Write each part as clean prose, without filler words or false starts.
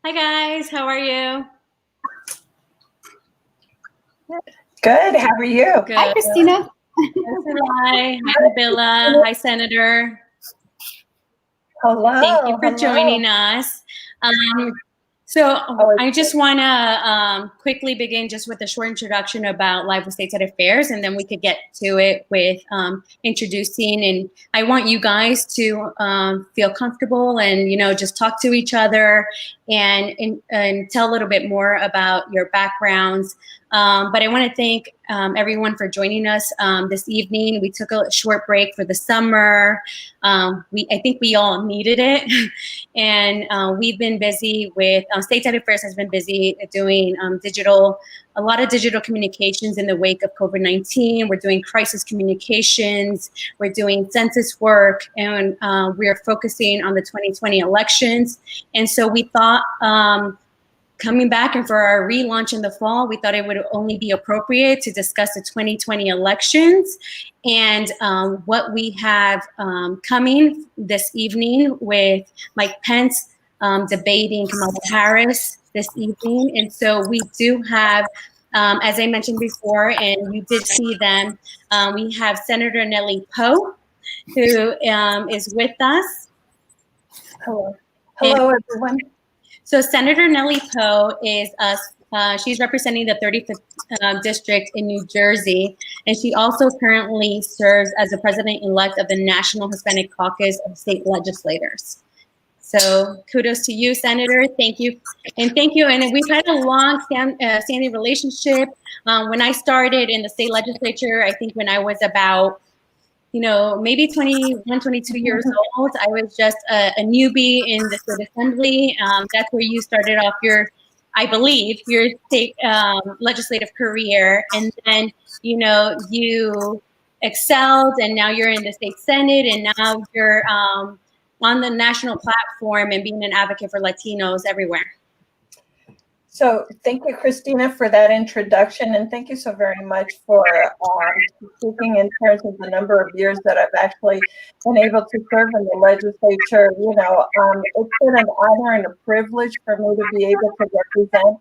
Hi guys, how are you? Good, how are you? Good. Hi, Christina. Hi, Billa. Hi, Senator. Hello. Thank you for joining us. So I just want to quickly begin just with a short introduction about Live with Stateside Affairs, and then we could get to it with introducing. And I want you guys to feel comfortable and, you know, just talk to each other and tell a little bit more about your backgrounds. But I want to thank everyone for joining us this evening. We took a short break for the summer. I think we all needed it. And we've been busy with, Stateside Affairs has been busy doing a lot of digital communications in the wake of COVID-19. We're doing crisis communications, we're doing census work, and we're focusing on the 2020 elections. And so we thought, coming back and for our relaunch in the fall, we thought it would only be appropriate to discuss the 2020 elections and what we have coming this evening with Mike Pence debating Kamala Harris this evening. And so we do have, as I mentioned before, and you did see them, we have Senator Nellie Poe, who is with us. Hello. Hello, everyone. So Senator Nellie Poe is she's representing the 35th district in New Jersey, and she also currently serves as the president-elect of the National Hispanic Caucus of State Legislators. So kudos to you, Senator. Thank you. And thank you. And we've had a long standing relationship. When I started in the state legislature, I think when I was about, you know, maybe 21, 22 years old. I was just a newbie in the state assembly. That's where you started off your, I believe, your state legislative career. And then, you know, you excelled and now you're in the state Senate and now you're on the national platform and being an advocate for Latinos everywhere. So thank you, Christina, for that introduction, and thank you so very much for speaking in terms of the number of years that I've actually been able to serve in the legislature. You know, it's been an honor and a privilege for me to be able to represent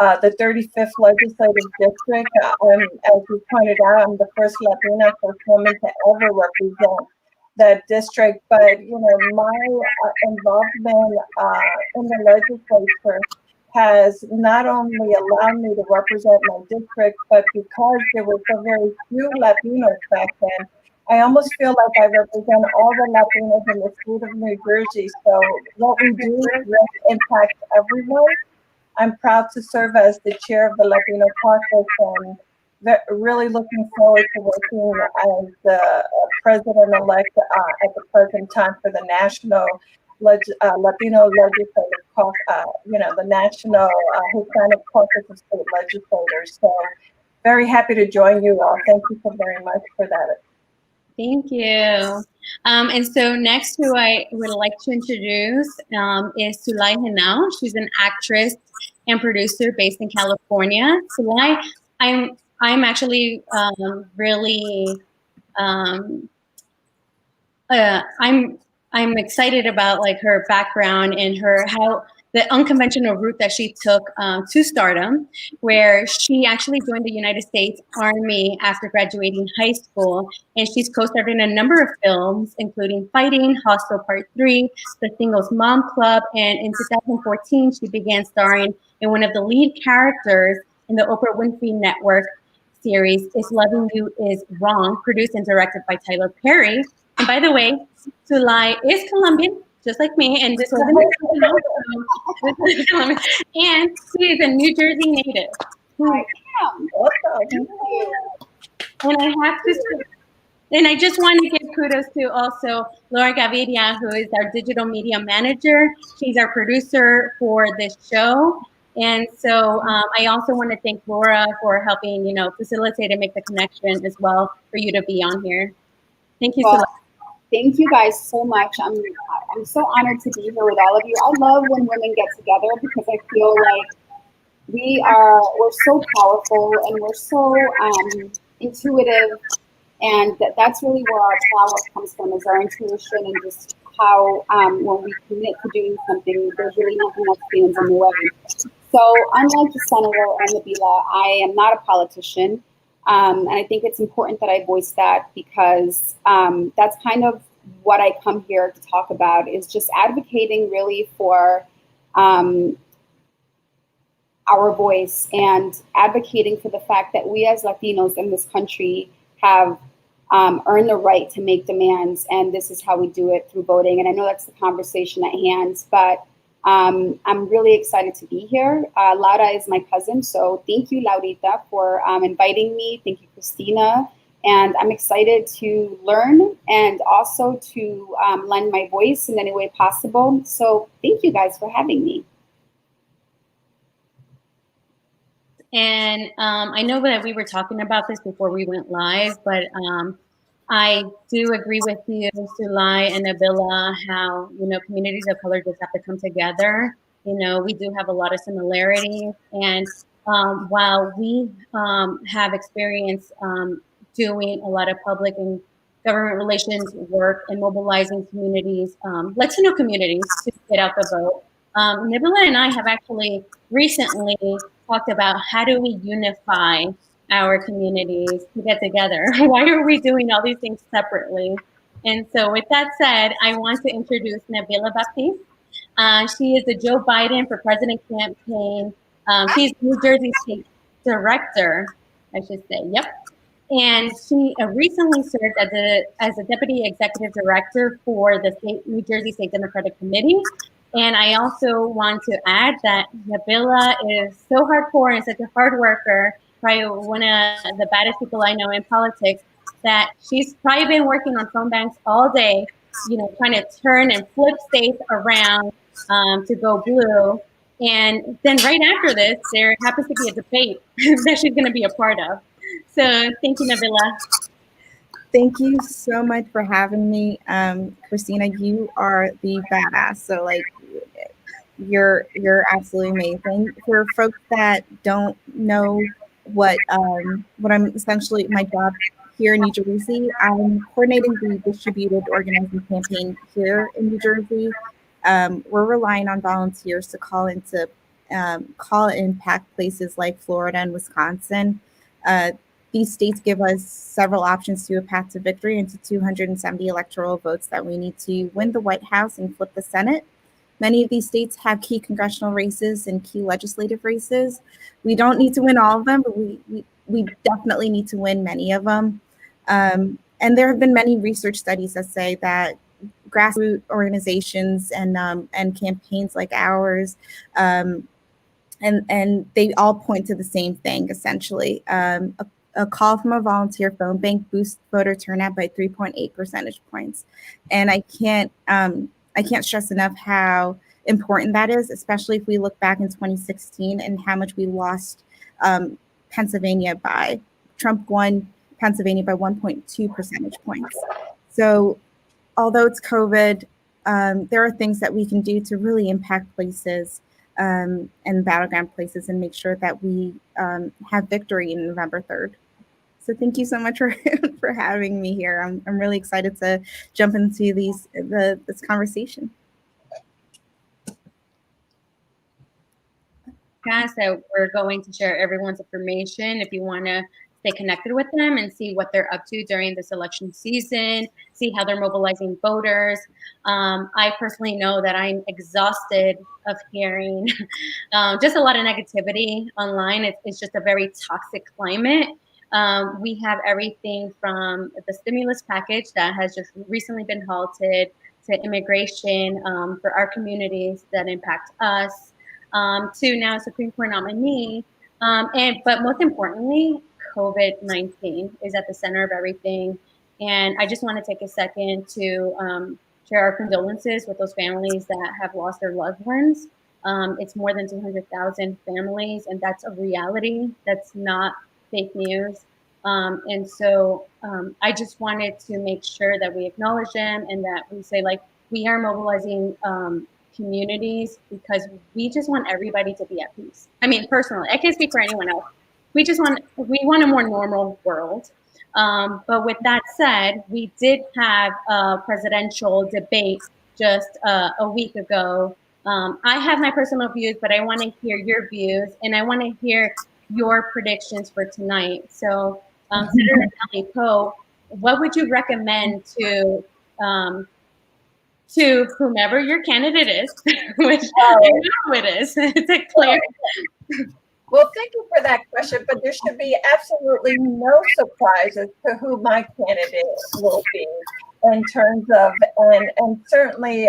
the 35th legislative district. As you pointed out, I'm the first Latina, first woman to ever represent that district. But my involvement in the legislature has not only allowed me to represent my district, but because there were so very few Latinos back then, I almost feel like I represent all the Latinos in the state of New Jersey. So what we do really impacts everyone. I'm proud to serve as the chair of the Latino caucus and really looking forward to working as the president-elect at the present time for the national Latino legislative caucus, the national Hispanic caucus of state legislators. So very happy to join you all. Thank you so very much for that. Thank you. And so next who I would like to introduce is Sulai Henao. She's an actress and producer based in California. Sulai, I'm actually really I'm excited about like her background and how the unconventional route that she took to stardom, where she actually joined the United States Army after graduating high school, and she's co-starred in a number of films, including Fighting, Hostel Part 3, The Singles Mom Club, and in 2014 she began starring in one of the lead characters in the Oprah Winfrey Network series, Is Loving You Is Wrong, produced and directed by Tyler Perry. And by the way, Sulai is Colombian, just like me, and this was and she is a New Jersey native. I am. And I have to say, and I just want to give kudos to also Laura Gaviria, who is our digital media manager. She's our producer for this show. And so I also want to thank Laura for helping, facilitate and make the connection as well for you to be on here. Thank you so much. Thank you guys so much. I'm so honored to be here with all of you. I love when women get together because I feel like we're so powerful and we're so intuitive, and that's really where our power comes from, is our intuition, and just how when we commit to doing something, there's really nothing that stands in the way. So unlike the Senator and Nabila, I am not a politician. And I think it's important that I voice that because that's kind of what I come here to talk about, is just advocating really for our voice and advocating for the fact that we as Latinos in this country have earned the right to make demands. And this is how we do it, through voting. And I know that's the conversation at hand, but I'm really excited to be here. Laura is my cousin, so thank you, Laurita, for inviting me. Thank you, Christina. And I'm excited to learn and also to lend my voice in any way possible. So thank you guys for having me. And I know that we were talking about this before we went live, but I do agree with you, Sulai and Nabila, how, communities of color just have to come together. We do have a lot of similarities. And while we have experience doing a lot of public and government relations work and mobilizing communities, Latino communities, to get out the vote, Nabila and I have actually recently talked about how do we unify our communities to get together. Why are we doing all these things separately? And so with that said, I want to introduce Nabila Baptiste. She is the Joe Biden for President campaign. She's New Jersey State Director, I should say. Yep. And she recently served as a Deputy Executive Director for the New Jersey State Democratic Committee. And I also want to add that Nabila is so hardcore and such a hard worker, probably one of the baddest people I know in politics, that she's probably been working on phone banks all day, trying to turn and flip states around to go blue. And then right after this, there happens to be a debate that she's going to be a part of. So thank you, Nabila. Thank you so much for having me. Christina, you are the badass. So you're absolutely amazing. For folks that don't know what I'm essentially, my job here in New Jersey, I'm coordinating the distributed organizing campaign here in New Jersey. We're relying on volunteers to call into call impact places like Florida and Wisconsin. These states give us several options to a path to victory and to 270 electoral votes that we need to win the White House and flip the Senate. Many of these states have key congressional races and key legislative races. We don't need to win all of them, but we definitely need to win many of them. And there have been many research studies that say that grassroots organizations and campaigns like ours, and they all point to the same thing essentially. A call from a volunteer phone bank boosts voter turnout by 3.8 percentage points, and I can't stress enough how important that is, especially if we look back in 2016 and how much we lost Pennsylvania by. Trump won Pennsylvania by 1.2 percentage points. So although it's COVID, there are things that we can do to really impact places and battleground places and make sure that we have victory in November 3rd. So thank you so much for having me here. I'm really excited to jump into this conversation. So we're going to share everyone's information if you want to stay connected with them and see what they're up to during this election season, see how they're mobilizing voters. I personally know that I'm exhausted of hearing just a lot of negativity online. It's just a very toxic climate. We have everything from the stimulus package that has just recently been halted to immigration for our communities that impact us, to now Supreme Court nominee. But most importantly, COVID-19 is at the center of everything. And I just want to take a second to share our condolences with those families that have lost their loved ones. It's more than 200,000 families, and that's a reality. That's not fake news. And so I just wanted to make sure that we acknowledge them and that we say, like, we are mobilizing communities because we just want everybody to be at peace. I mean, personally, I can't speak for anyone else. We want a more normal world. But with that said, we did have a presidential debate just a week ago. I have my personal views, but I want to hear your views, and I want to hear your predictions for tonight. So, Senator Kelly Poe, what would you recommend to whomever your candidate is, which I know who it is, to clear? Well, thank you for that question, but there should be absolutely no surprises to who my candidate will be in terms of, and certainly,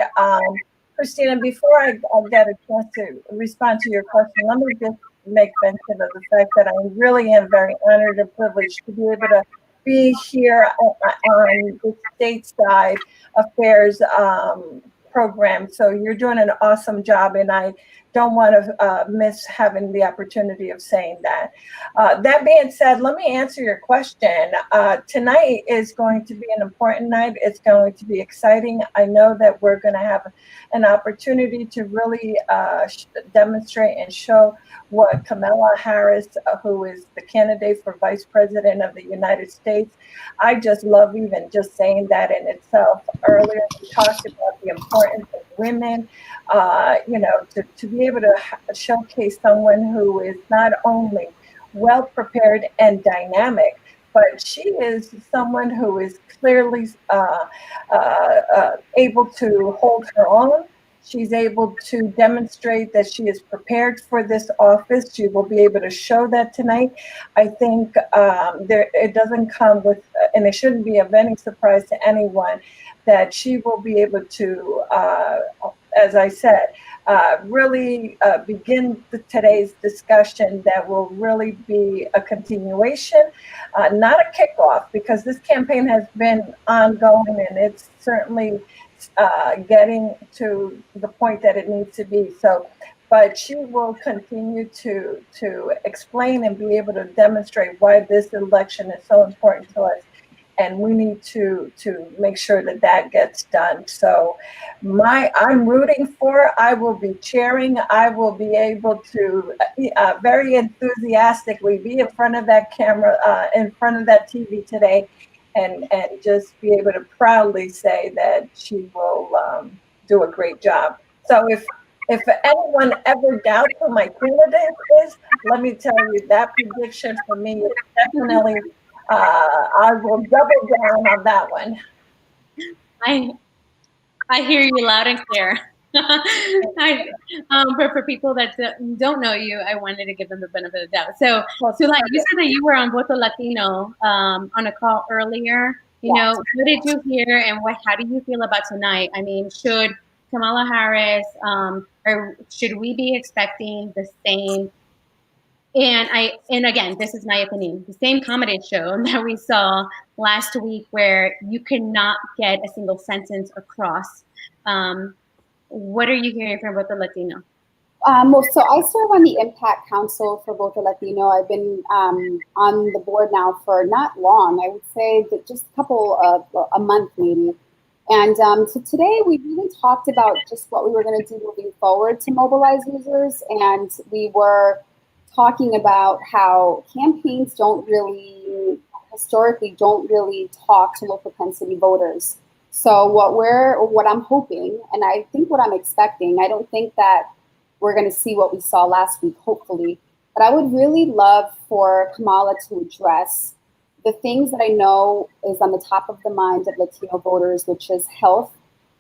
Christina, before I get a chance to respond to your question, let me just make mention of the fact that I really am very honored and privileged to be able to be here on the stateside affairs program. So you're doing an awesome job, and I don't want to miss having the opportunity of saying that. That being said, let me answer your question. Tonight is going to be an important night. It's going to be exciting. I know that we're going to have an opportunity to really demonstrate and show what Kamala Harris, who is the candidate for Vice President of the United States. I just love even just saying that in itself. Earlier, we talked about the importance of women, to be able to showcase someone who is not only well prepared and dynamic, but she is someone who is clearly able to hold her own. She's able to demonstrate that she is prepared for this office. She will be able to show that tonight. I think it doesn't come with, and it shouldn't be of any surprise to anyone, that she will be able to, as I said, really begin today's discussion that will really be a continuation, not a kickoff, because this campaign has been ongoing and it's certainly getting to the point that it needs to be. So, but she will continue to explain and be able to demonstrate why this election is so important to us. And we need to make sure that that gets done. So I'm rooting for, I will be cheering, I will be able to very enthusiastically be in front of that camera, in front of that TV today, and just be able to proudly say that she will do a great job. So if if anyone ever doubts who my candidate is, let me tell you that prediction for me is definitely, I will double down on that one. I I hear you loud and clear. But for people that don't know you, I wanted to give them the benefit of the doubt. So like you said that you were on Voto Latino on a call earlier. You know, what did you hear, and how do you feel about tonight? I mean, should Kamala Harris, or should we be expecting the same? And again, this is my opinion. The same comedy show that we saw last week, where you cannot get a single sentence across. What are you hearing from Voto Latino? So I serve on the Impact Council for Voto Latino. I've been on the board now for not long. I would say that just a month maybe. And so today we really talked about just what we were going to do moving forward to mobilize users, and we were talking about how campaigns historically don't really talk to low propensity voters. So what I'm hoping, and I think what I'm expecting, I don't think that we're going to see what we saw last week, hopefully, but I would really love for Kamala to address the things that I know is on the top of the mind of Latino voters, which is health,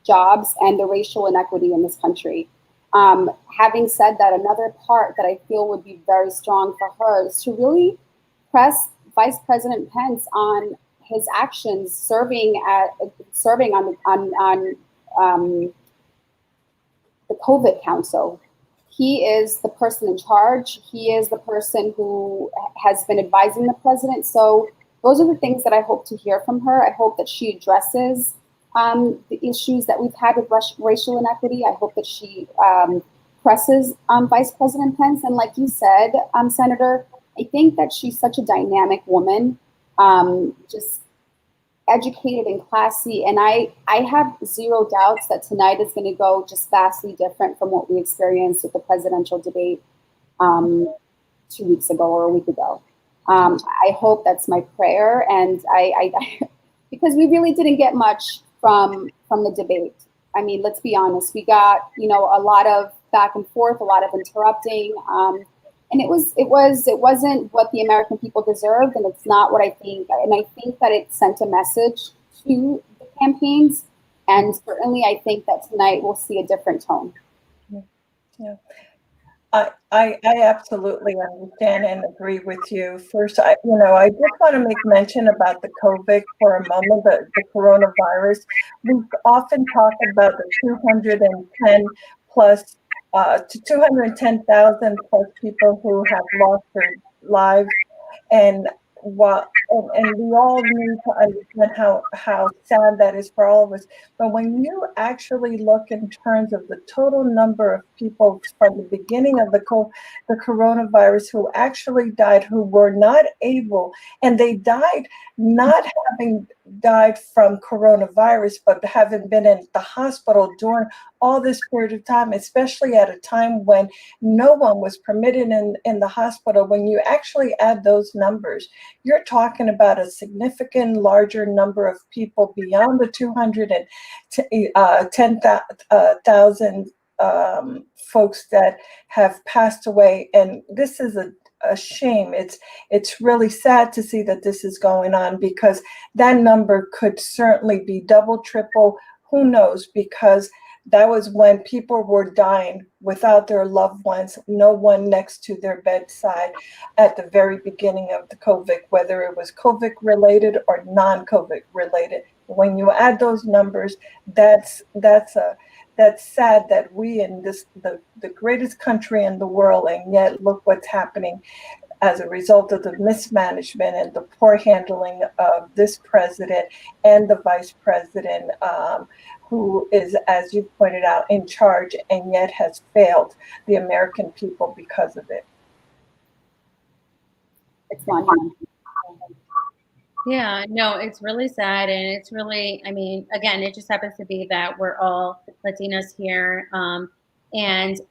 jobs, and the racial inequity in this country. Having said that, another part that I feel would be very strong for her is to really press Vice President Pence on his actions serving on the COVID Council. He is the person in charge. He is the person who has been advising the president. So those are the things that I hope to hear from her. I hope that she addresses the issues that we've had with racial inequity. I hope that she presses Vice President Pence. And like you said, Senator, I think that she's such a dynamic woman, just educated and classy. And I have zero doubts that tonight is going to go just vastly different from what we experienced with the presidential debate 2 weeks ago or a week ago. I hope, that's my prayer. And I because we really didn't get much from the debate. I mean, let's be honest. We got, a lot of back and forth, a lot of interrupting. And it wasn't what the American people deserved, and it's not what I think. And I think that it sent a message to the campaigns, and certainly I think that tonight we'll see a different tone. Yeah. I absolutely understand and agree with you. First, I just want to make mention about the COVID for a moment, the coronavirus. We often talk about the 210 plus to 210,000 plus people who have lost their lives, and and we all need to understand how sad that is for all of us. But when you actually look in terms of the total number of people from the beginning of the coronavirus who actually died, who were not able, and they died not having died from coronavirus, but having been in the hospital during all this period of time, especially at a time when no one was permitted in the hospital. When you actually add those numbers, you're talking about a significant larger number of people beyond the 210,000 folks that have passed away. And this is a shame. It's really sad to see that this is going on, because that number could certainly be double, triple, who knows, because that was when people were dying without their loved ones, no one next to their bedside at the very beginning of the COVID, whether it was COVID related or non-COVID related. When you add those numbers, that's sad that we in the greatest country in the world, and yet look what's happening as a result of the mismanagement and the poor handling of this president and the vice president, who is, as you pointed out, in charge and yet has failed the American people because of it. It's not. Yeah, no, it's really sad, and it's really, I mean, again, it just happens to be that we're all Latinos here, and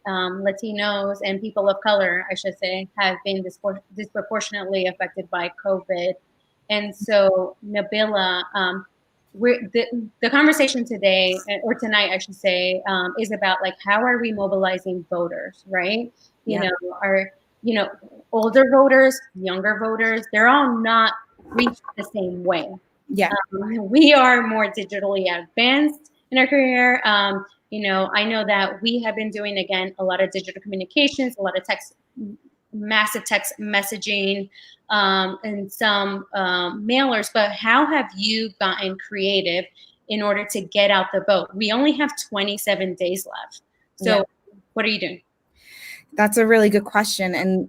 Latinos and people of color, I should say, have been disproportionately affected by COVID. And so, Nabila, the conversation today, or tonight, I should say, is about like how are we mobilizing voters, right? You know, are older voters, younger voters, they're all not reached the same way. Yeah. We are more digitally advanced in our career. I know that we have been doing, again, a lot of digital communications, a lot of text, massive text messaging, and some mailers. But how have you gotten creative in order to get out the vote? We only have 27 days left. So what are you doing? That's a really good question. And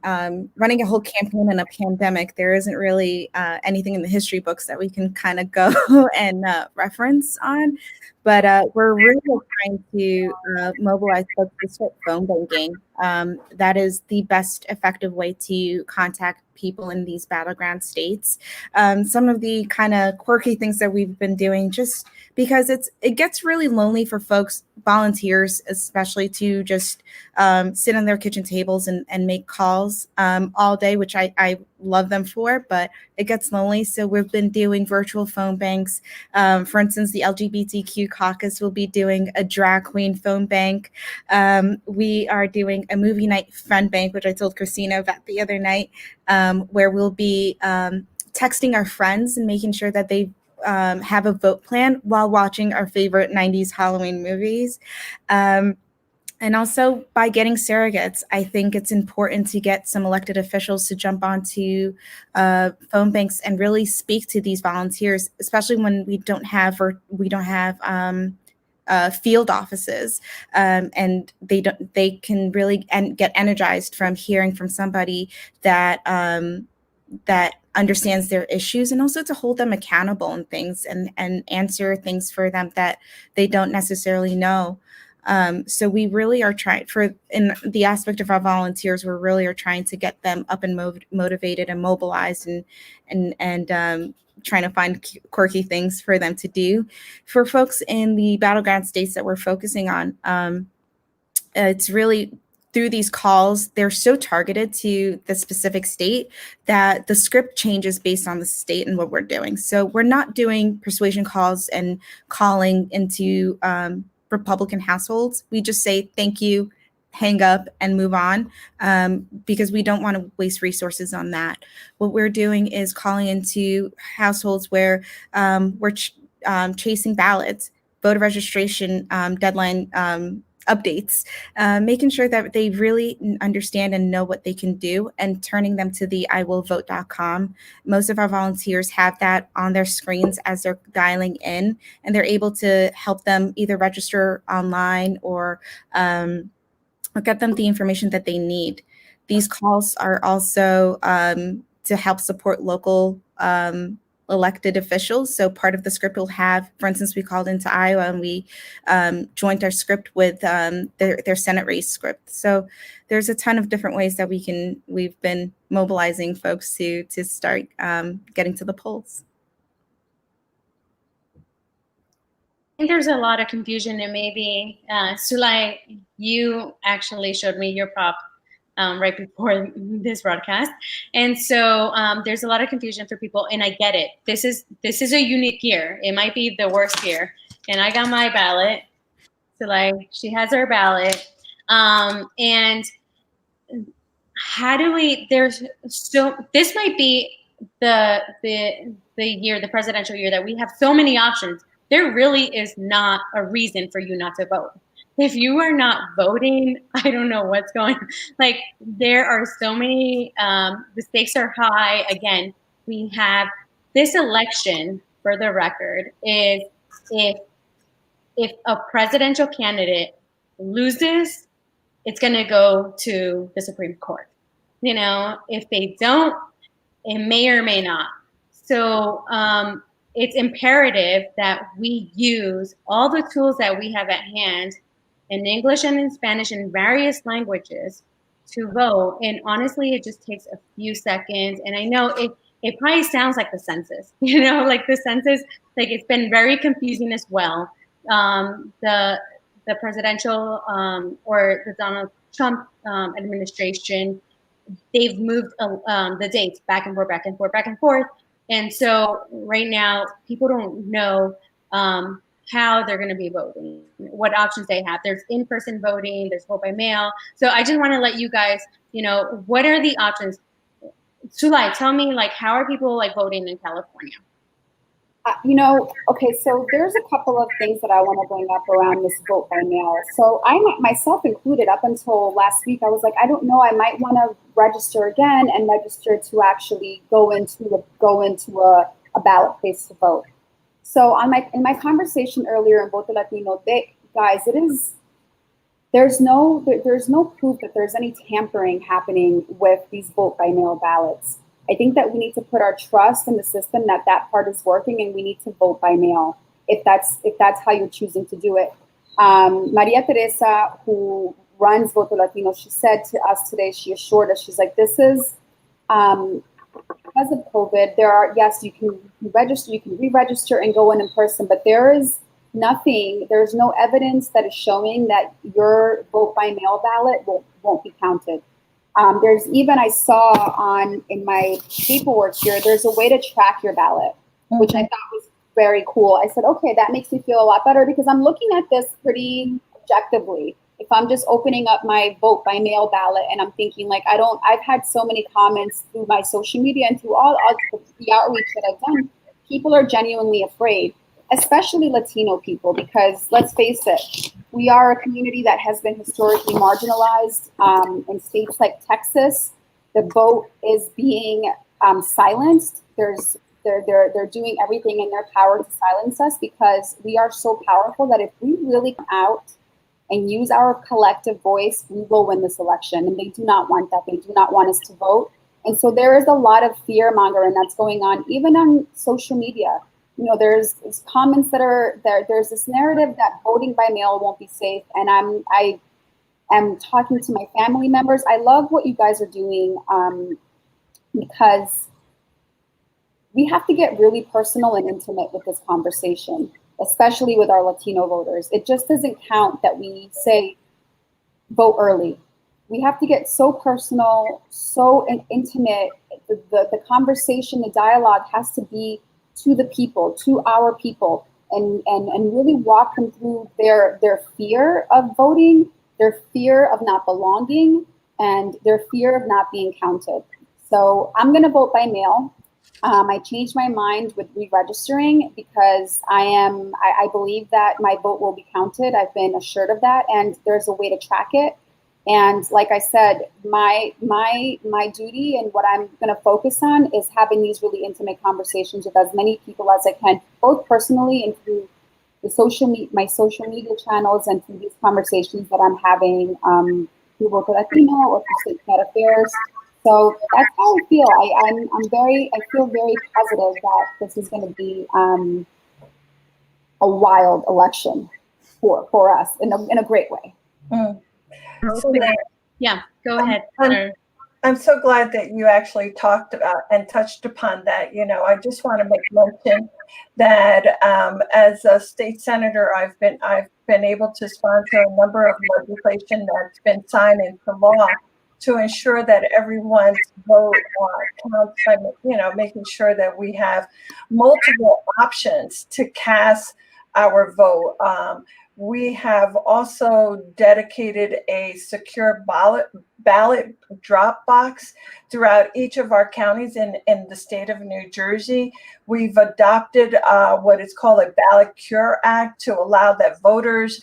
running a whole campaign in a pandemic, there isn't really anything in the history books that we can kind of go and reference on. But we're really trying to mobilize folks to start phone banking. That is the best effective way to contact people in these battleground states. Some of the kind of quirky things that we've been doing, just because it gets really lonely for folks, volunteers especially, to just sit on their kitchen tables and make calls all day, which I love them for, but it gets lonely. So we've been doing virtual phone banks. For instance, the LGBTQ caucus will be doing a drag queen phone bank. We are doing a movie night friend bank, which I told Christina about the other night, where we'll be texting our friends and making sure that they have a vote plan while watching our favorite 90s Halloween movies. And also by getting surrogates. I think it's important to get some elected officials to jump onto phone banks and really speak to these volunteers, especially when we don't have field offices, and they can really get energized from hearing from somebody that understands their issues, and also to hold them accountable and things, and answer things for them that they don't necessarily know. So we really are trying, in the aspect of our volunteers, we're really are trying to get them up and motivated and mobilized, and trying to find quirky things for them to do. For folks in the battleground states that we're focusing on, it's really through these calls, they're so targeted to the specific state that the script changes based on the state and what we're doing. So we're not doing persuasion calls and calling into Republican households. We just say thank you, hang up, and move on, because we don't want to waste resources on that. What we're doing is calling into households where we're chasing ballots, voter registration deadline updates, making sure that they really understand and know what they can do, and turning them to the iwillvote.com. Most of our volunteers have that on their screens as they're dialing in, and they're able to help them either register online or get them the information that they need. These calls are also to help support local elected officials. So part of the script will have, for instance, we called into Iowa and we joined our script with their Senate race script. So there's a ton of different ways that we've been mobilizing folks to start getting to the polls. I think there's a lot of confusion, and maybe Sulai, you actually showed me your prop right before this broadcast, and so there's a lot of confusion for people, and I get it. This is a unique year. It might be the worst year, and I got my ballot. Sulai, she has her ballot, and how do we? This might be the year, the presidential year, that we have so many options. There really is not a reason for you not to vote. If you are not voting, I don't know what's going on. Like, there are so many, the stakes are high. Again, we have this election, for the record, is if a presidential candidate loses, it's going to go to the Supreme Court. If they don't, it may or may not. So it's imperative that we use all the tools that we have at hand in English and in Spanish and various languages to vote. And honestly, it just takes a few seconds. And I know it probably sounds like the census, like the census, like it's been very confusing as well. The presidential or the Donald Trump administration, they've moved the dates back and forth, back and forth, back and forth. And so right now, people don't know how they're going to be voting, what options they have. There's in-person voting, there's vote by mail. So I just want to let you guys, what are the options? Sulai, tell me, like, how are people like voting in California? Okay, so there's a couple of things that I want to bring up around this vote by mail. So I myself included, up until last week, I was like, I don't know, I might want to register again and register to actually go into a ballot place to vote. So in my conversation earlier in Voto Latino, there's no proof that there's any tampering happening with these vote by mail ballots. I think that we need to put our trust in the system that part is working, and we need to vote by mail if that's how you're choosing to do it. Maria Teresa, who runs Voto Latino, she said to us today, she assured us, she's like, this is because of COVID. Yes, you can register, you can re-register and go in person, but there's no evidence that is showing that your vote by mail ballot won't be counted. There's even, I saw in my paperwork here, there's a way to track your ballot, which I thought was very cool. I said, okay, that makes me feel a lot better, because I'm looking at this pretty objectively. If I'm just opening up my vote by mail ballot and I'm thinking, like, I've had so many comments through my social media and through all the outreach that I've done, people are genuinely afraid, especially Latino people, because let's face it, we are a community that has been historically marginalized. In states like Texas, the vote is being silenced. They're doing everything in their power to silence us, because we are so powerful that if we really come out and use our collective voice, we will win this election. And they do not want that. They do not want us to vote. And so there is a lot of fear mongering that's going on, even on social media. There's comments that are there. There's this narrative that voting by mail won't be safe. And I am talking to my family members. I love what you guys are doing, because we have to get really personal and intimate with this conversation, especially with our Latino voters. It just doesn't count that we say vote early. We have to get so personal, so intimate. The conversation, the dialogue has to be to the people, to our people, and really walk them through their fear of voting, their fear of not belonging, and their fear of not being counted. So I'm going to vote by mail. I changed my mind with re-registering, because I believe that my vote will be counted. I've been assured of that, and there's a way to track it. And like I said, my duty and what I'm going to focus on is having these really intimate conversations with as many people as I can, both personally and through my social media channels, and through these conversations that I'm having through Voto Latino or through State Net Affairs. So that's how I feel. I feel very positive that this is going to be a wild election for us in a great way. So Yeah, go ahead. I'm so glad that you actually talked about and touched upon that. I just want to make mention that as a state senator, I've been able to sponsor a number of legislation that's been signed into law to ensure that everyone's vote counts by, making sure that we have multiple options to cast our vote. We have also dedicated a secure ballot drop box throughout each of our counties in the state of New Jersey. We've adopted what is called a Ballot Cure Act to allow that voters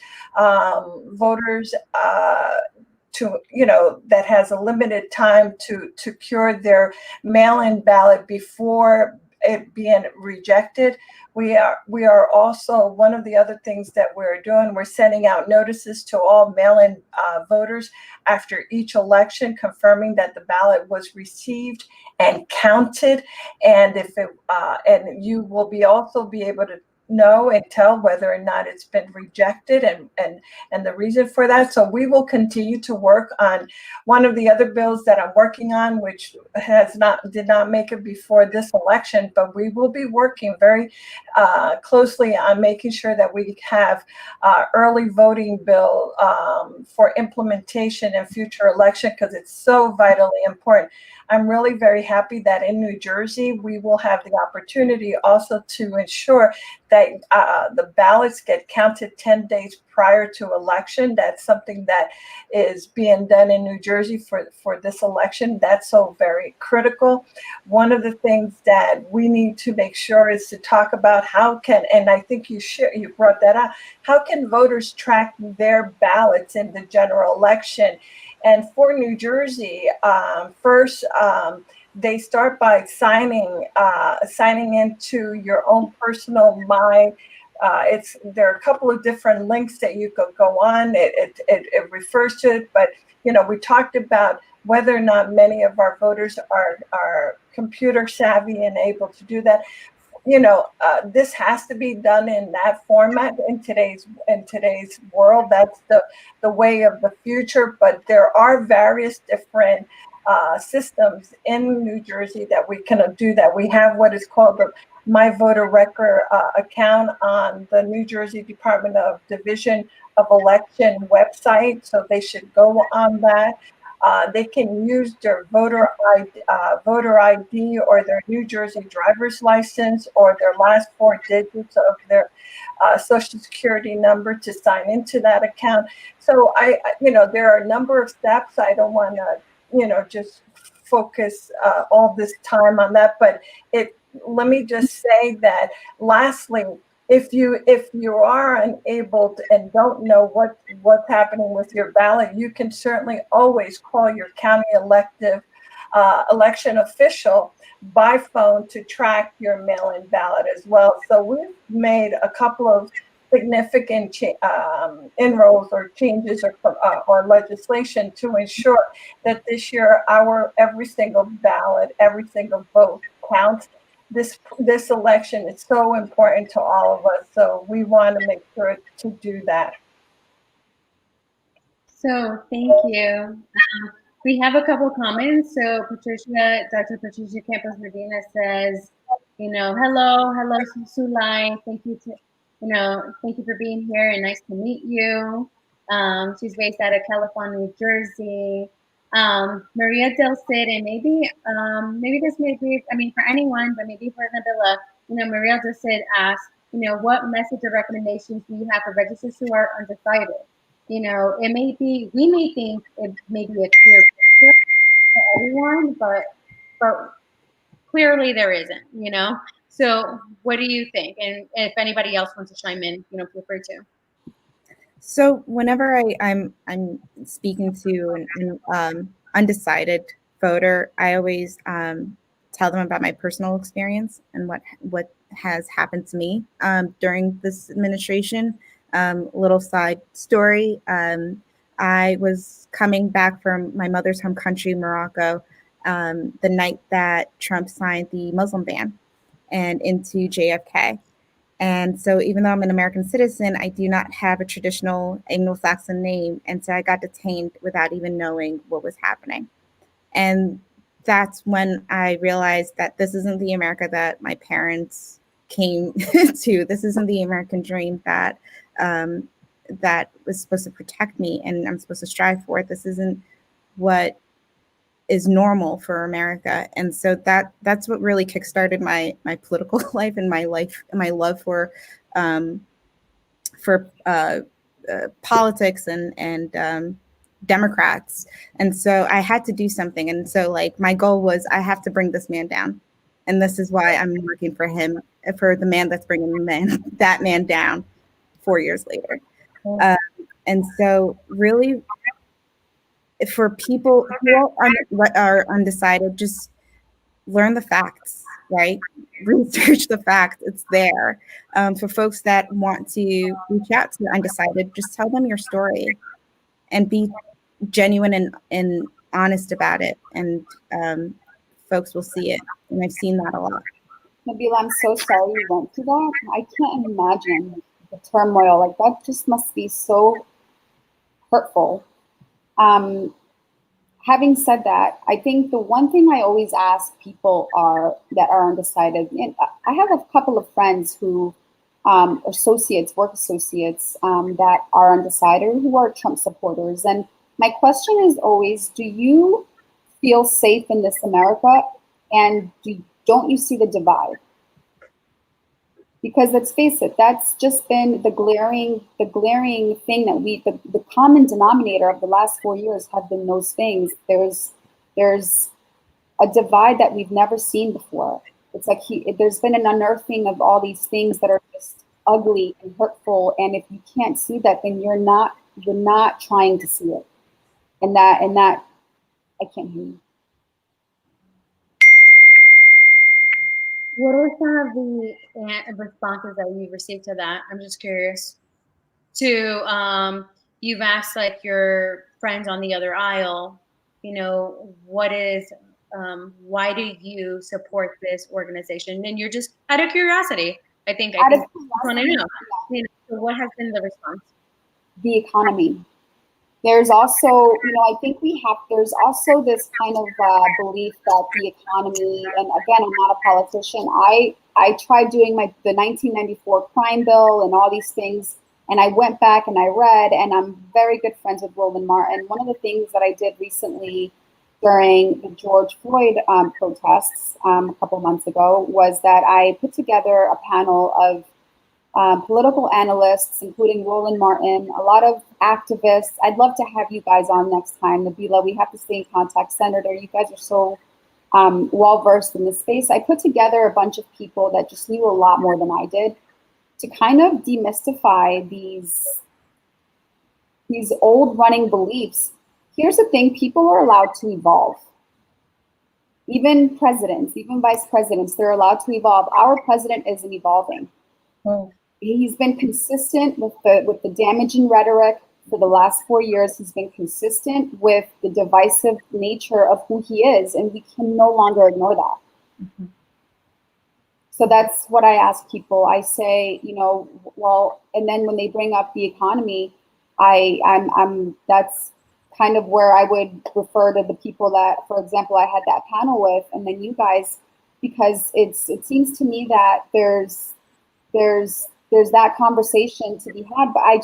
that has a limited time to cure their mail-in ballot before it being rejected. We are also, one of the other things that we're doing, we're sending out notices to all mail-in voters after each election, confirming that the ballot was received and counted. And and you will also be able to know and tell whether or not it's been rejected and the reason for that. So we will continue to work on one of the other bills that I'm working on, which did not make it before this election, but we will be working very closely on making sure that we have early voting bill for implementation in future election, because it's so vitally important. I'm really very happy that in New Jersey, we will have the opportunity also to ensure that the ballots get counted 10 days prior to election. That's something that is being done in New Jersey for this election. That's so very critical. One of the things that we need to make sure is to talk about how can, and I think you brought that up, how can voters track their ballots in the general election? And for New Jersey, first, they start by signing into your own personal there are a couple of different links that you could go on. It refers to it, but we talked about whether or not many of our voters are computer savvy and able to do that. This has to be done in that format in today's world. That's the way of the future. But there are various different systems in New Jersey that we can do that. We have what is called the My Voter Record account on the New Jersey Department of Division of Election website, so they should go on that. They can use their voter ID or their New Jersey driver's license or their last 4 digits of their social security number to sign into that account. So there are a number of steps. I don't want to, just focus all this time on that, but let me just say that lastly, if you are unable to, and don't know what's happening with your ballot, you can certainly always call your county election official by phone to track your mail-in ballot as well. So we've made a couple of significant inroads or changes or legislation to ensure that this year every single ballot, every single vote counts. This election is so important to all of us, so we want to make sure to do that. So thank you. We have a couple comments. So Dr. Patricia Campos Medina says, hello, Sulai. Thank you for being here and nice to meet you. She's based out of California, New Jersey. Maria Del Cid, and maybe this may be, for anyone, but maybe for Nabila, Maria Del Cid asks, what message or recommendations do you have for registrants who are undecided? We may think it may be a clear picture for everyone, but clearly there isn't, So what do you think? And if anybody else wants to chime in, feel free to. So whenever I'm speaking to an undecided voter, I always tell them about my personal experience and what has happened to me during this administration. Little side story. I was coming back from my mother's home country, Morocco, the night that Trump signed the Muslim ban and into JFK. And so even though I'm an American citizen, I do not have a traditional Anglo-Saxon name. And so I got detained without even knowing what was happening. And that's when I realized that this isn't the America that my parents came to. This isn't the American dream that that was supposed to protect me and I'm supposed to strive for. This isn't what is normal for America. And so that's what really kickstarted my political life and my love for politics and Democrats. And so I had to do something. And so my goal was I have to bring this man down. And this is why I'm working for him, for the man that's bringing that man down 4 years later. And so really, for people who are undecided, just learn the facts, right? Research the facts. It's there. For folks that want to reach out to undecided, just tell them your story and be genuine and honest about it. And folks will see it. And I've seen that a lot. Nabila, I'm so sorry you went through that. I can't imagine the turmoil. That just must be so hurtful. Having said that, I think the one thing I always ask people that are undecided, and I have a couple of friends who work associates that are undecided who are Trump supporters. And my question is always, do you feel safe in this America? And don't you see the divide? Because let's face it, that's just been the glaring thing that the common denominator of the last 4 years have been those things. There's a divide that we've never seen before. It's like there's been an unearthing of all these things that are just ugly and hurtful. And if you can't see that, then you're not trying to see it. And that I can't hear you. What are some of the responses that you've received to that? I'm just curious. You've asked like your friends on the other aisle, you know, why do you support this organization? And you're just out of curiosity. I think want to know. You know, so what has been the response? The economy. There's also, you know, I think there's also this kind of belief that the economy, and again, I'm not a politician. I tried doing the 1994 crime bill and all these things, and I went back and I read, and I'm very good friends with Roland Martin. One of the things that I did recently during the George Floyd protests a couple months ago was that I put together a panel of political analysts, including Roland Martin, a lot of activists. I'd love to have you guys on next time. Nabila, we have to stay in contact. Senator, you guys are so well-versed in this space. I put together a bunch of people that just knew a lot more than I did to kind of demystify these old running beliefs. Here's the thing, people are allowed to evolve. Even presidents, even vice presidents, they're allowed to evolve. Our president isn't evolving. Oh. He's been consistent with the damaging rhetoric for the last 4 years. He's been consistent with the divisive nature of who he is, and we can no longer ignore that. Mm-hmm. So that's what I ask people. I say, you know, well, and then when they bring up the economy, I'm that's kind of where I would refer to the people that, for example, I had that panel with, and then you guys, because it seems to me that there's that conversation to be had, but I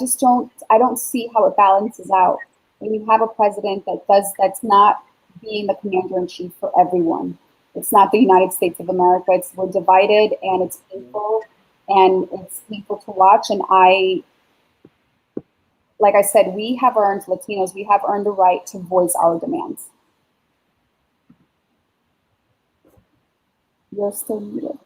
don't see how it balances out when you have a president that's not being the commander in chief for everyone. It's not the United States of America. We're divided, and it's painful, and it's painful to watch. And like I said, Latinos, we have earned the right to voice our demands. You're still muted.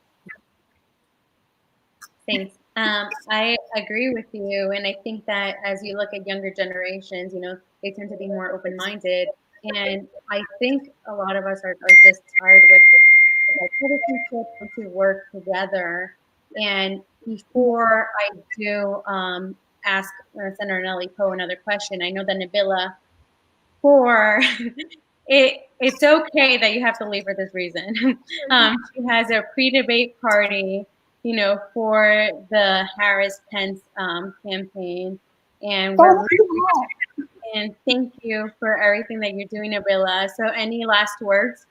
Thanks. I agree with you, and I think that as you look at younger generations, you know, they tend to be more open-minded, and I think a lot of us are just tired with citizenship and to work together. And before I do ask Senator Nellie Poe another question, I know that Nabila, it's okay that you have to leave for this reason. She has a pre-debate party, you know, for the Harris-Pence campaign, and and thank you for everything that you're doing, Nabila. So, any last words?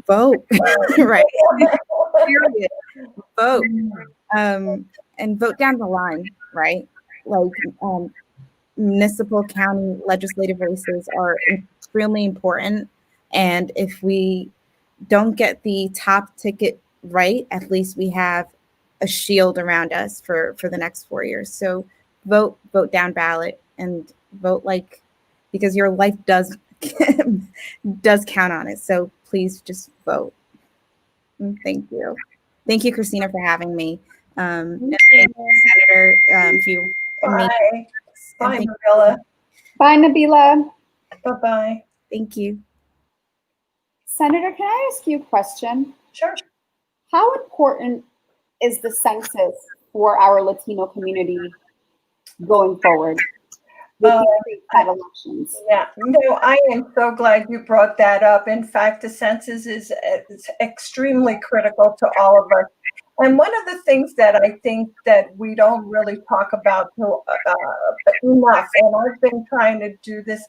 Vote, right? Period. Vote, and vote down the line, right? Like municipal, county, legislative races are extremely important, and if we don't get the top ticket right, at least we have a shield around us for the next 4 years. So vote down ballot, and vote because your life does count on it. So please just vote. Thank you, Christina, for having me. Thank you, Senator, for you. Bye. Bye, Nabila. Bye, Nabila. Bye-bye. Thank you. Senator, can I ask you a question? Sure. How important is the census for our Latino community going forward with these elections? Yeah, no, I am so glad you brought that up. In fact, the census is extremely critical to all of us. And one of the things that I think that we don't really talk about enough, and I've been trying to do this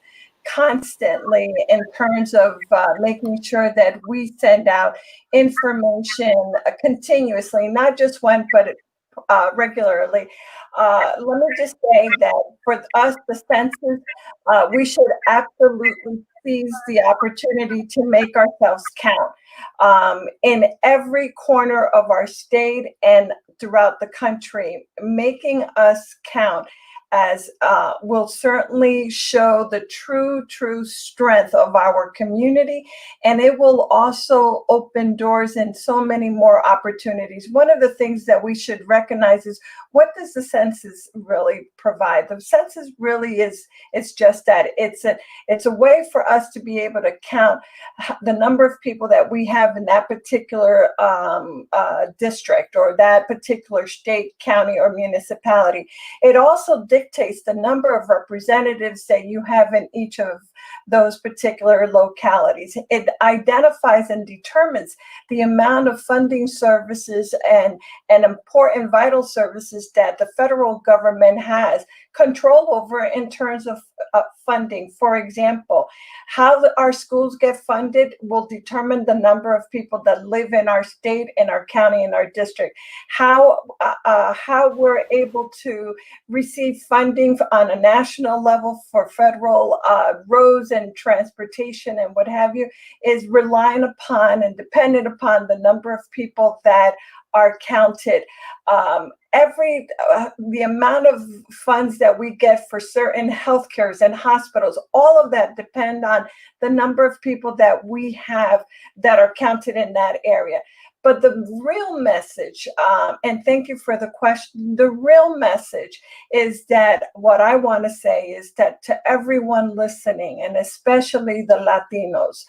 constantly in terms of making sure that we send out information continuously, not just one, but regularly. Let me just say that for us, the census, we should absolutely seize the opportunity to make ourselves count in every corner of our state and throughout the country. Making us count as will certainly show the true strength of our community, and it will also open doors and so many more opportunities. One of the things that we should recognize is, what does the census really provide? The census really is, it's just that. It's a way for us to be able to count the number of people that we have in that particular district or that particular state, county, or municipality. It also dictates the number of representatives that you have in each of those particular localities. It identifies and determines the amount of funding services and important vital services that the federal government has control over in terms of funding. For example, how our schools get funded will determine the number of people that live in our state, in our county, in our district. How we're able to receive funding on a national level for federal roads and transportation and what have you is relying upon and dependent upon the number of people that are counted. The amount of funds that we get for certain healthcares and hospitals, all of that depend on the number of people that we have that are counted in that area. But the real message, and thank you for the question, the real message is that what I want to say is that to everyone listening, and especially the Latinos,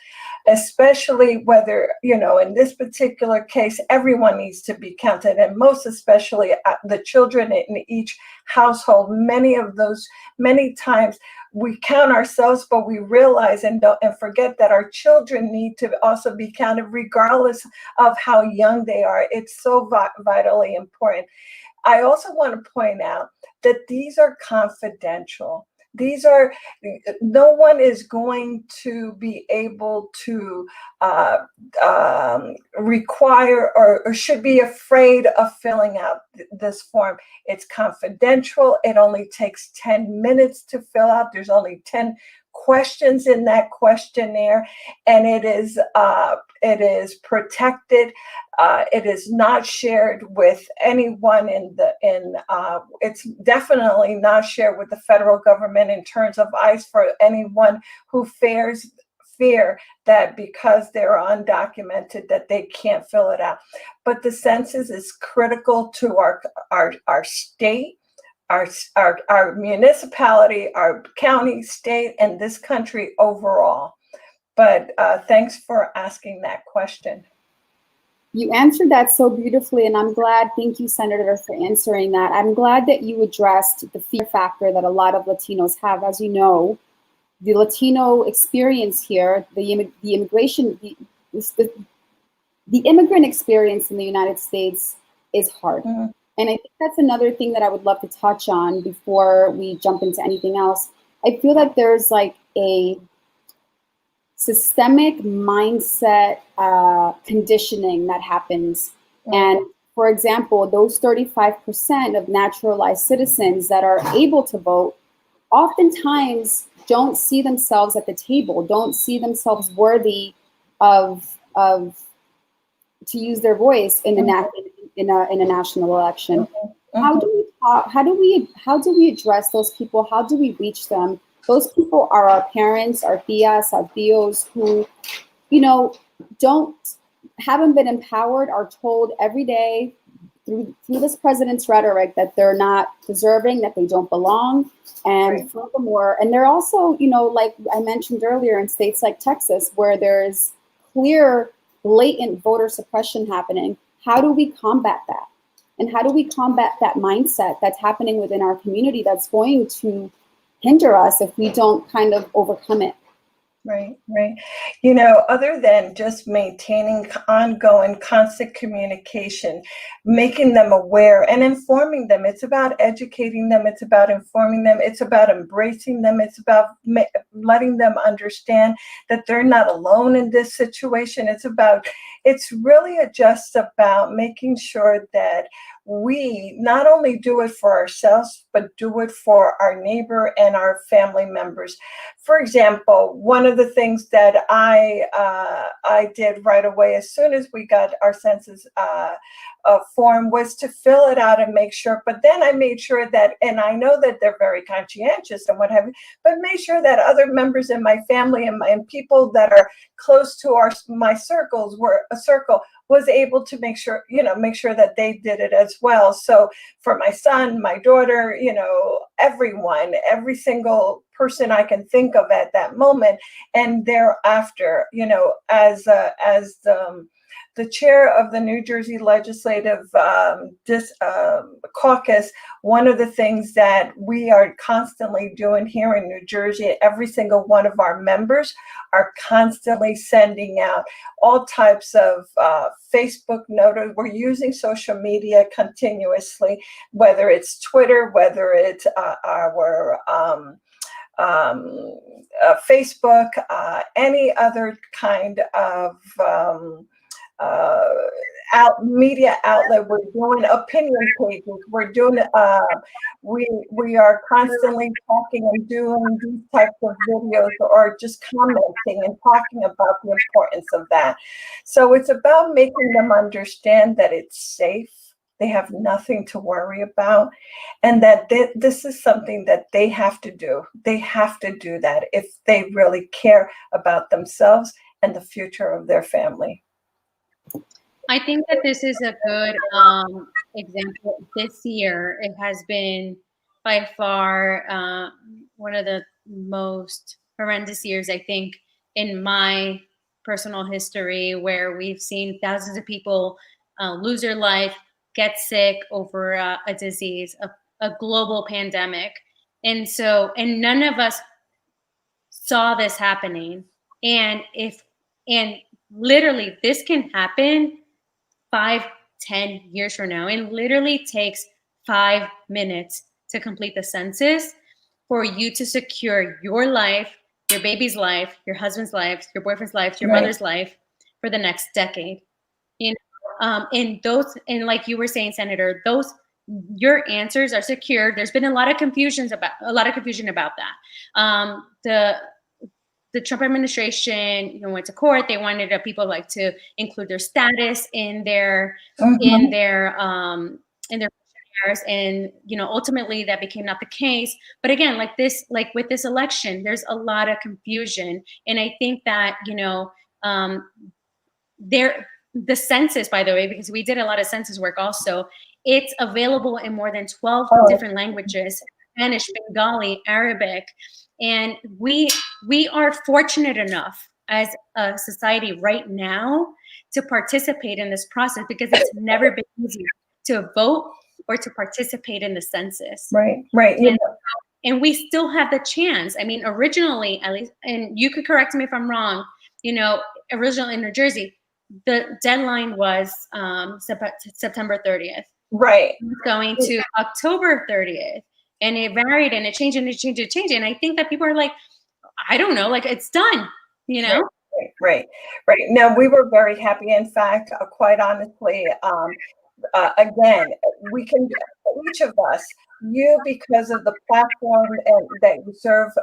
especially whether, in this particular case, everyone needs to be counted, and most especially the children in each household. Many times we count ourselves, but we realize and forget that our children need to also be counted regardless of how young they are. It's so vitally important. I also want to point out that these are confidential. No one is going to be able to require or should be afraid of filling out this form. It's confidential. It only takes 10 minutes to fill out. There's only 10 questions in that questionnaire, and it is protected. It is not shared with anyone it's definitely not shared with the federal government in terms of ICE for anyone who fear that because they're undocumented that they can't fill it out. But the census is critical to our state, our municipality, our county, state, and this country overall. But thanks for asking that question. You answered that so beautifully, and I'm glad. Thank you, Senator, for answering that. I'm glad that you addressed the fear factor that a lot of Latinos have. As you know, the Latino experience here, the immigrant experience in the United States is hard. Mm-hmm. And I think that's another thing that I would love to touch on before we jump into anything else. I feel that there's like a systemic mindset conditioning that happens. Mm-hmm. And for example, those 35% of naturalized citizens that are able to vote oftentimes don't see themselves at the table, don't see themselves worthy of to use their voice in a national election. Mm-hmm. How do we address those people? How do we reach them? Those people are our parents, our tias, our tios, who, haven't been empowered, are told every day through this president's rhetoric that they're not deserving, that they don't belong, and furthermore, and they're also, like I mentioned earlier, in states like Texas, where there's clear, blatant voter suppression happening. How do we combat that? And how do we combat that mindset that's happening within our community that's going to hinder us if we don't kind of overcome it? Right. Other than just maintaining ongoing, constant communication, making them aware and informing them. It's about educating them. It's about informing them. It's about embracing them. It's about letting them understand that they're not alone in this situation. It's really just about making sure that we not only do it for ourselves, but do it for our neighbor and our family members. For example, one of the things that I did right away as soon as we got our census form was to fill it out and make sure. But then I made sure that, and I know that they're very conscientious and what have you, but made sure that other members in my family and people that are close to my circles were a circle was able to make sure that they did it as well. So for my son, my daughter, everyone, every single person I can think of at that moment, and thereafter, as the chair of the New Jersey Legislative Caucus, one of the things that we are constantly doing here in New Jersey, every single one of our members are constantly sending out all types of Facebook notice. We're using social media continuously, whether it's Twitter, whether it's our Facebook, any other kind of media outlet. We're doing opinion pages. We're doing we are constantly talking and doing these types of videos, or just commenting and talking about the importance of that. So it's about making them understand that it's safe. They have nothing to worry about, and that this is something that they have to do. They have to do that if they really care about themselves and the future of their family. I think that this is a good example. This year, it has been by far one of the most horrendous years, I think, in my personal history, where we've seen thousands of people lose their life, get sick over a disease, a global pandemic. And none of us saw this happening. And literally this can happen 5-10 years from now. It literally takes 5 minutes to complete the census for you to secure your life, your baby's life, your husband's life, your boyfriend's life, your mother's life for the next decade. And like you were saying, Senator, your answers are secured. There's been a lot of confusion about that. The Trump administration, went to court. They wanted people to include their status in their questionnaires, and ultimately that became not the case. But again, with this election, there's a lot of confusion, and I think that the census, by the way, because we did a lot of census work also, it's available in more than 12 different languages: Spanish, Bengali, Arabic. And we are fortunate enough as a society right now to participate in this process, because it's never been easy to vote or to participate in the census. Right. And we still have the chance. I mean, originally, at least, and you could correct me if I'm wrong, originally in New Jersey, the deadline was September 30th. Right. It's going to October 30th. And it varied and it changed and it changed and it changed. And I think that people are like, I don't know, it's done, Right. Now, we were very happy. In fact, quite honestly, again, we can, each of us, you, because of the platform that you serve,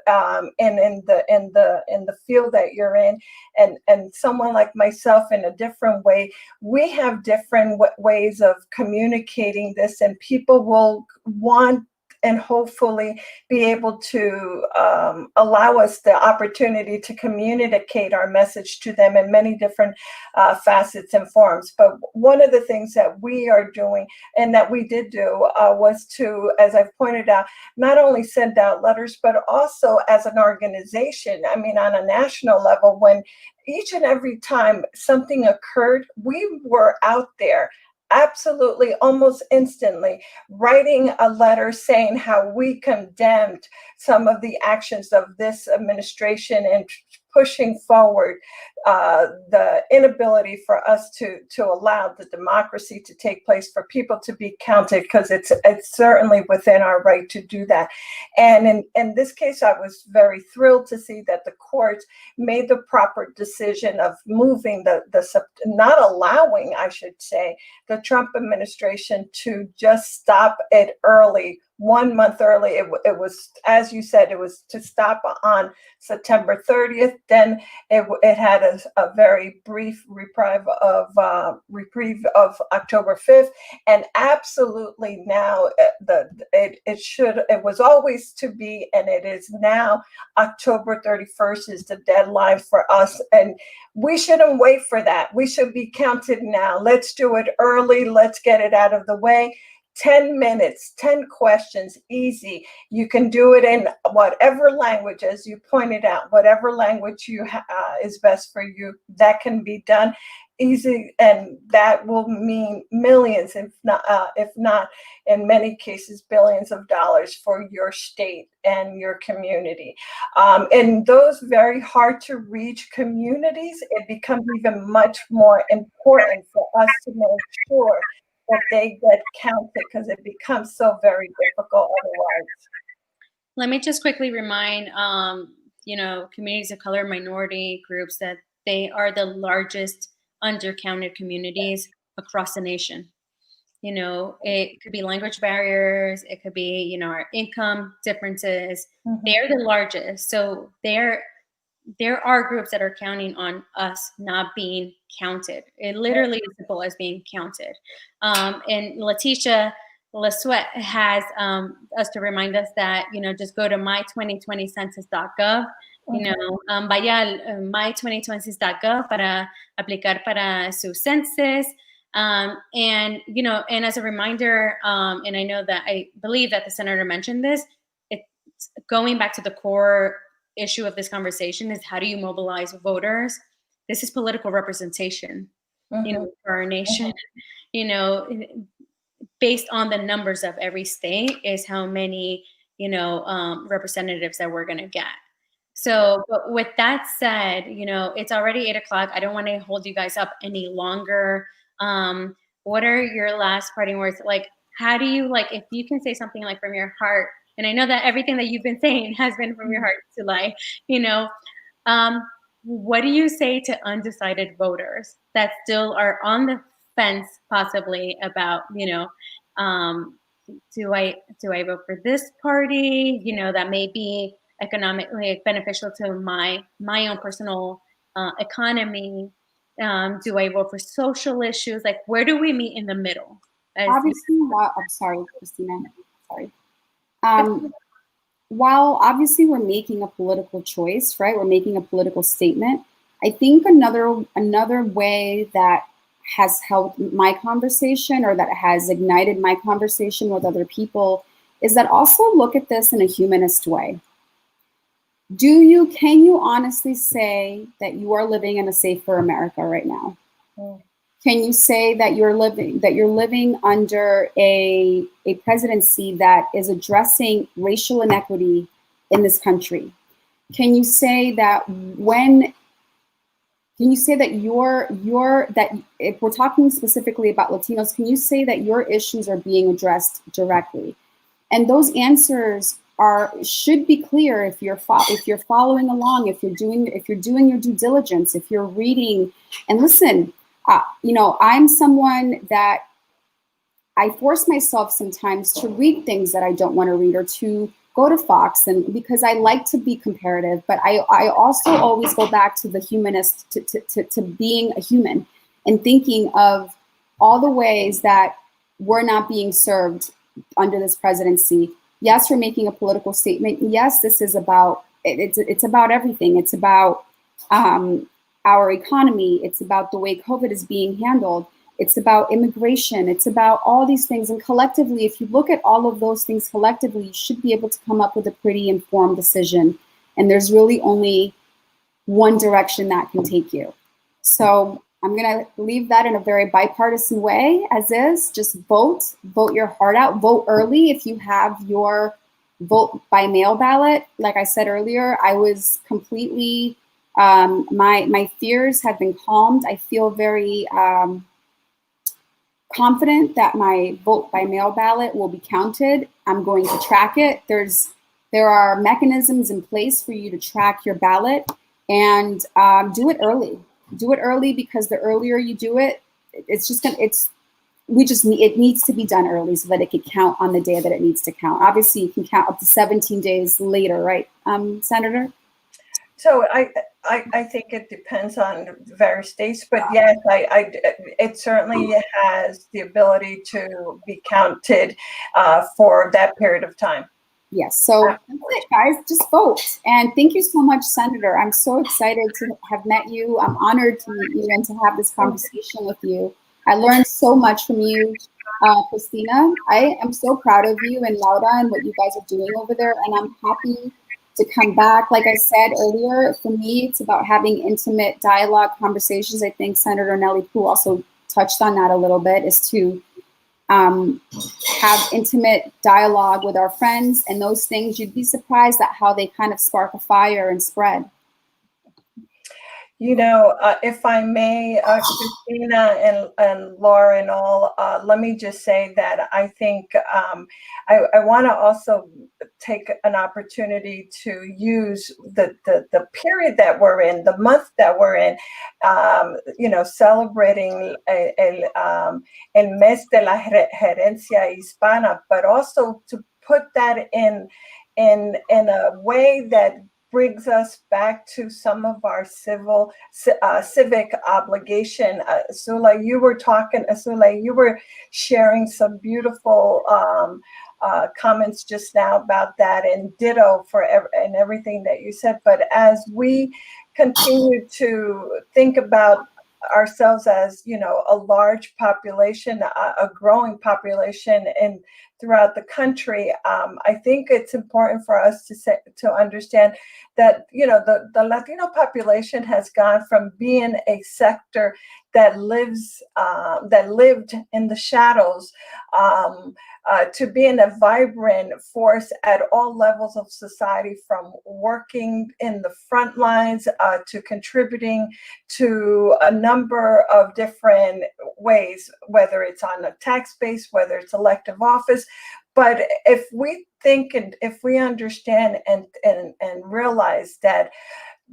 and in the field that you're in, and someone like myself in a different way, we have different ways of communicating this, and people will want and hopefully be able to allow us the opportunity to communicate our message to them in many different facets and forms. But one of the things that we are doing, and that we did do, was to, as I've pointed out, not only send out letters, but also as an organization, I mean, on a national level, when each and every time something occurred, we were out there absolutely almost instantly writing a letter saying how we condemned some of the actions of this administration and pushing forward the inability for us to allow the democracy to take place, for people to be counted, because it's certainly within our right to do that. And in this case, I was very thrilled to see that the courts made the proper decision of moving not allowing, I should say, the Trump administration to just stop it early, 1 month early. It was, as you said, it was to stop on September 30th. Then it had a very brief reprieve of October 5th, and absolutely now it was always to be, and it is now October 31st is the deadline for us, and we shouldn't wait for that. We should be counted now. Let's do it early. Let's get it out of the way. 10 minutes, 10 questions, easy. You can do it in whatever language, as you pointed out, whatever language is best for you, that can be done easy. And that will mean millions, if not in many cases, billions of dollars for your state and your community. In those very hard to reach communities, it becomes even much more important for us to make sure that they get counted, because it becomes so very difficult otherwise. Let me just quickly remind, communities of color, minority groups, that they are the largest undercounted communities across the nation. It could be language barriers, it could be, our income differences. Mm-hmm. They're the largest. So there are groups that are counting on us not being counted. It literally is simple as being counted. And Letitia LaSuette has us to remind us that, just go to my2020census.gov, vaya my2020census.gov para aplicar para su census. And as a reminder, and I believe that the senator mentioned this, it's going back to the core issue of this conversation is, how do you mobilize voters? This is political representation, mm-hmm. For our nation. Mm-hmm. Based on the numbers of every state is how many, representatives that we're going to get. So, but with that said, it's already 8:00. I don't want to hold you guys up any longer. What are your last parting words? Like, how do you, if you can say something from your heart, and I know that everything that you've been saying has been from your heart to what do you say to undecided voters that still are on the fence, possibly about, do I vote for this party, that may be economically beneficial to my own personal economy? Do I vote for social issues? Where do we meet in the middle? Obviously, I'm sorry, Christina. Sorry. While obviously we're making a political choice, right? We're making a political statement. I think another way that has helped my conversation, or that has ignited my conversation with other people, is that also look at this in a humanist way. Can you honestly say that you are living in a safer America right now? Mm. Can you say that you're living under a presidency that is addressing racial inequity in this country? Can you say that that if we're talking specifically about Latinos, can you say that your issues are being addressed directly? And those answers should be clear if you're following along, if you're doing your due diligence, if you're reading. And listen, I'm someone that I force myself sometimes to read things that I don't want to read, or to go to Fox, and because I like to be comparative, but I also always go back to the humanist, to being a human, and thinking of all the ways that we're not being served under this presidency. Yes, we're making a political statement. Yes, this is about, it's about everything. It's about our economy. It's about the way COVID is being handled. It's about immigration. It's about all these things. And collectively, if you look at all of those things collectively, you should be able to come up with a pretty informed decision. And there's really only one direction that can take you. So I'm going to leave that in a very bipartisan way, as is. Just vote your heart out. Vote early if you have your vote by mail ballot. Like I said earlier, I was completely My fears have been calmed. I feel very confident that my vote by mail ballot will be counted. I'm going to track it. There are mechanisms in place for you to track your ballot, and do it early. Do it early, because the earlier you do it, it needs to be done early so that it can count on the day that it needs to count. Obviously, you can count up to 17 days later, right, Senator? So I think it depends on various states, but yes, it certainly has the ability to be counted for that period of time. Yes, so that's it, guys. Just vote. And thank you so much, Senator. I'm so excited to have met you. I'm honored to meet you and to have this conversation with you. I learned so much from you, Christina. I am so proud of you and Laura and what you guys are doing over there. And I'm happy to come back. Like I said earlier, for me, it's about having intimate dialogue conversations. I think Senator Nelly Poo also touched on that a little bit, is to have intimate dialogue with our friends, and those things, you'd be surprised at how they kind of spark a fire and spread. You know, if I may, Christina and Laura and all, let me just say that I think I want to also take an opportunity to use the period that we're in, the month that we're in, you know, celebrating el mes de la gerencia hispana, but also to put that in a way that brings us back to some of our civic obligation. Sule, you were sharing some beautiful comments just now about that, and ditto for and everything that you said. But as we continue to think about ourselves as, you know, a large population, a growing population, and throughout the country, I think it's important for us to understand that, you know, the Latino population has gone from being a sector that lived in the shadows, to being a vibrant force at all levels of society, from working in the front lines to contributing to a number of different ways, whether it's on a tax base, whether it's elective office. But if we think and if we understand and realize that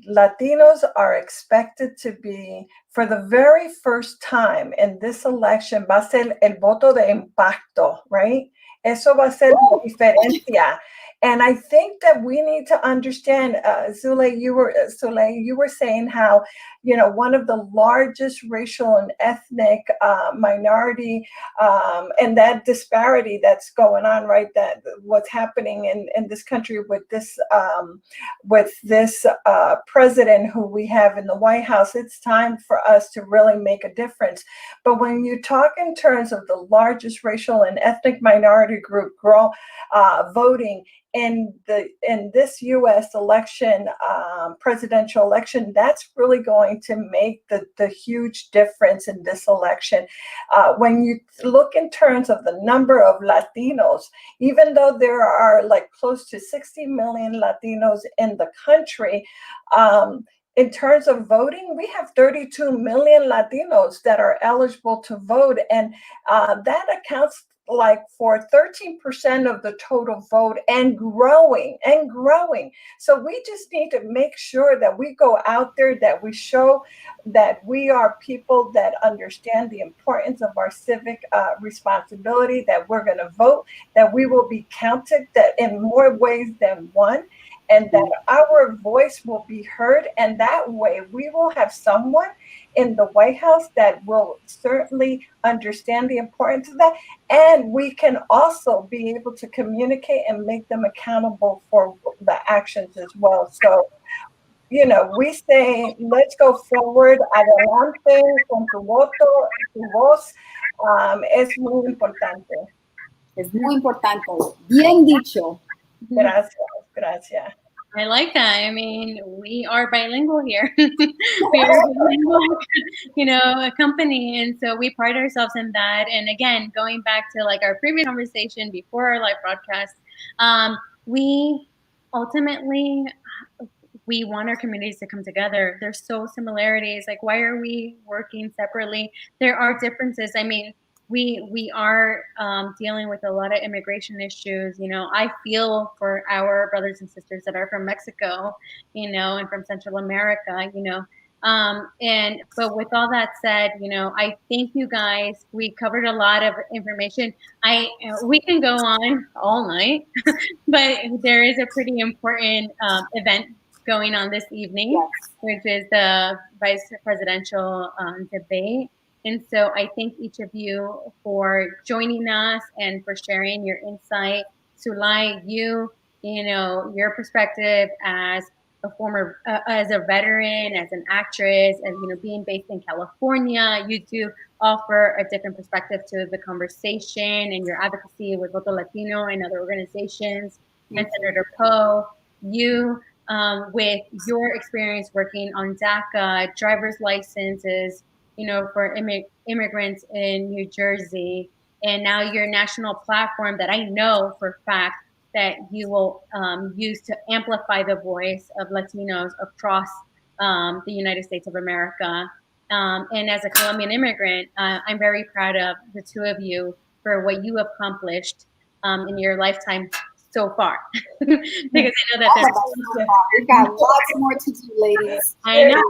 Latinos are expected to be, for the very first time in this election, va a ser el voto de impacto, right? Eso va a ser la diferencia. And I think that we need to understand, Zule, you were saying how, you know, one of the largest racial and ethnic minority, and that disparity that's going on, right? That what's happening in this country with this president who we have in the White House. It's time for us to really make a difference. But when you talk in terms of the largest racial and ethnic minority group voting in this U.S. election, presidential election, that's really going to make the huge difference in this election. When you look in terms of the number of Latinos, even though there are like close to 60 million Latinos in the country, in terms of voting, we have 32 million Latinos that are eligible to vote, and that accounts like for 13% of the total vote, and growing. So we just need to make sure that we go out there, that we show that we are people that understand the importance of our civic responsibility, that we're going to vote, that we will be counted, that in more ways than one, and that our voice will be heard. And that way we will have someone in the White House that will certainly understand the importance of that. And we can also be able to communicate and make them accountable for the actions as well. So, you know, we say, let's go forward. Adelante con tu voto, tu voz. Es muy importante. Es muy importante. Bien dicho. Gracias. I like that. I mean, we are bilingual here. We are a bilingual, you know, a company, and so we pride ourselves in that. And again, going back to like our previous conversation before our live broadcast, we ultimately we want our communities to come together. There's so similarities. Like, why are we working separately? There are differences. I mean, we are dealing with a lot of immigration issues. You know, I feel for our brothers and sisters that are from Mexico, you know, and from Central America, you know. And but with all that said, you know, I thank you guys. We covered a lot of information. We can go on all night, but there is a pretty important event going on this evening, Yes. which is the vice presidential debate. And so I thank each of you for joining us and for sharing your insight. Sulai, you know, your perspective as a former, as a veteran, as an actress, and, you know, being based in California, you do offer a different perspective to the conversation and your advocacy with Voto Latino and other organizations. And Senator Poe, you, with your experience working on DACA, driver's licenses, you know, for immigrants in New Jersey, and now your national platform that I know for a fact that you will use to amplify the voice of Latinos across the United States of America. And as a Colombian immigrant, I'm very proud of the two of you for what you accomplished in your lifetime so far. Because I know that All of us so far. We've got lots more to do, ladies. I know.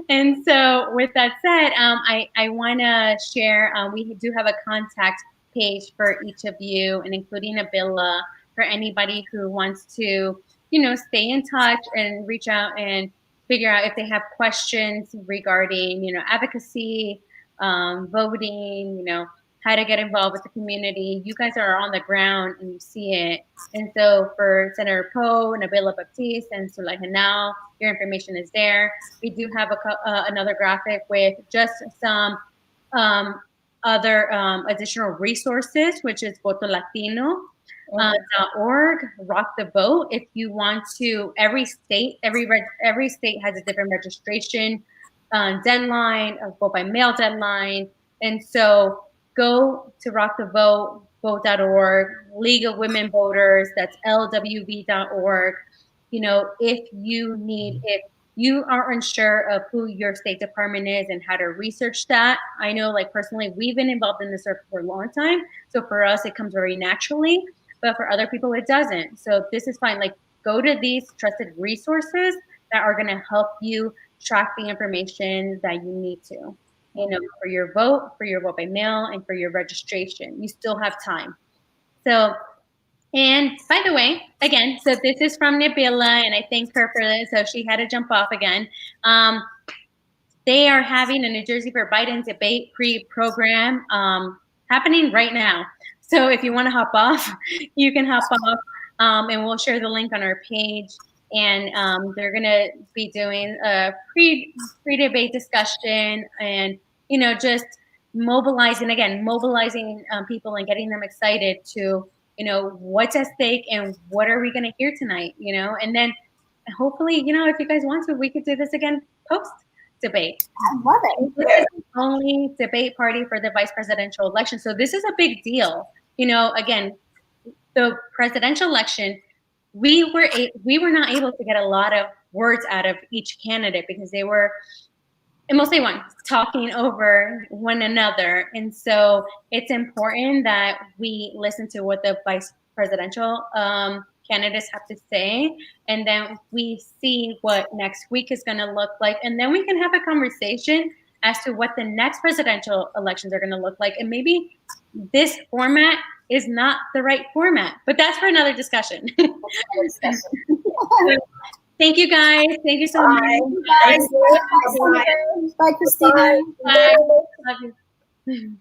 And so, with that said, I want to share. We do have a contact page for each of you, and including Abila, for anybody who wants to, you know, stay in touch and reach out and figure out if they have questions regarding, you know, advocacy, voting, you know, how to get involved with the community. You guys are on the ground and you see it. And so for Senator Poe, Nabila Baptiste, and Sulay Hanal, your information is there. We do have another graphic with just some other additional resources, which is votolatino.org, rock the vote. If you want to, every state has a different registration deadline, a vote by mail deadline. And so go to rock the vote, vote.org, League of Women Voters, that's lwv.org. You know, if you are unsure of who your State Department is and how to research that, I know, like, personally, we've been involved in this for a long time. So for us, it comes very naturally, but for other people, it doesn't. So this is fine. Like, go to these trusted resources that are going to help you track the information that you need to, you know, for your vote by mail, and for your registration. You still have time. So, and by the way, again, so this is from Nabila, and I thank her for this. So she had to jump off again. They are having a New Jersey for Biden debate pre-program happening right now. So if you want to hop off, you can hop off, and we'll share the link on our page. And they're going to be doing a pre-debate discussion, and, you know, just mobilizing people and getting them excited to, you know, what's at stake and what are we going to hear tonight, you know. And then hopefully, you know, if you guys want to, we could do this again post debate. I love it. This is the only debate party for the vice presidential election. So this is a big deal. You know, again, the presidential election, we were not able to get a lot of words out of each candidate because they were, and mostly talking over one another. And so it's important that we listen to what the vice presidential candidates have to say, and then we see what next week is going to look like, and then we can have a conversation as to what the next presidential elections are going to look like. And maybe this format is not the right format, but that's for another discussion. Thank you, guys. Thank you so much. Bye, Christina. Bye. Love you.